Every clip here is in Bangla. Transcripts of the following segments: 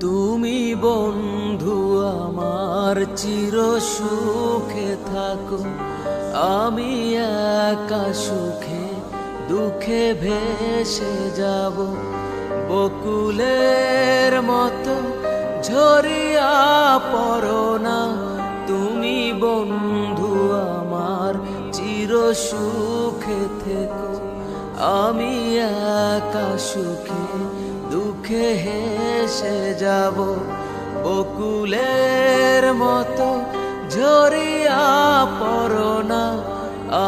তুমি বন্ধু আমার চির সুখে থাকো, আমি একা সুখে দুঃখে ভেসে যাব। বকুলের মতো ঝরিয়া পড়ো না, তুমি বন্ধু আমার চির সুখে থেকো, আমি একা সুখে দুঃখে হেসে যাব। বকুলের মতো ঝরিয়া পড়ো না,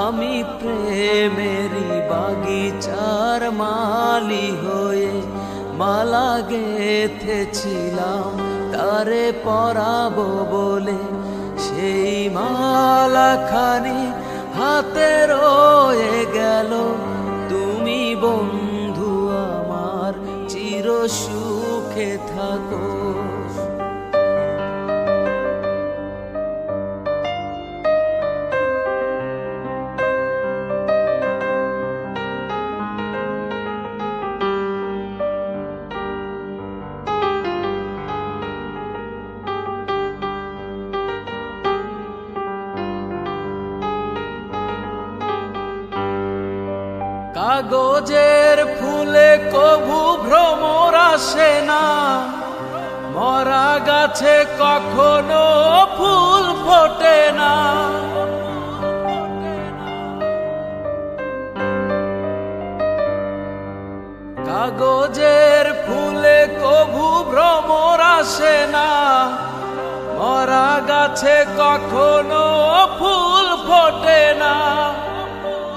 আমি প্রেমেরই বাগিচার মালি হয়ে মালা গেথেছিলাম তারে পরাবো বলে। সেই মালাখানি হাতে রয়ে গেল, তুমি বন্ধু আমার চির সুখে থাকো। কাগজের ফুলে কভু ভ্রমর আসে না, মরা গাছে কখনো ফুল ফোটে না। কাগজের ফুলে কভু ভ্রমর আসে না, মরা গাছে কখনো ফুল ফোটে না।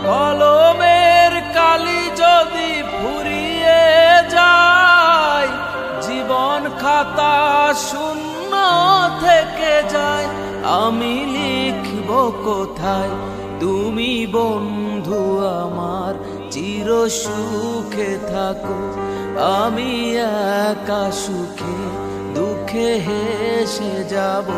কলমের কালি যদি ফুরিয়ে যায়, জীবন খাতা শূন্য থেকে যায়, আমি লিখব কোথায়? তুমি বন্ধু আমার চির সুখে থাকো, আমি একা সুখে দুঃখে হেসে যাব।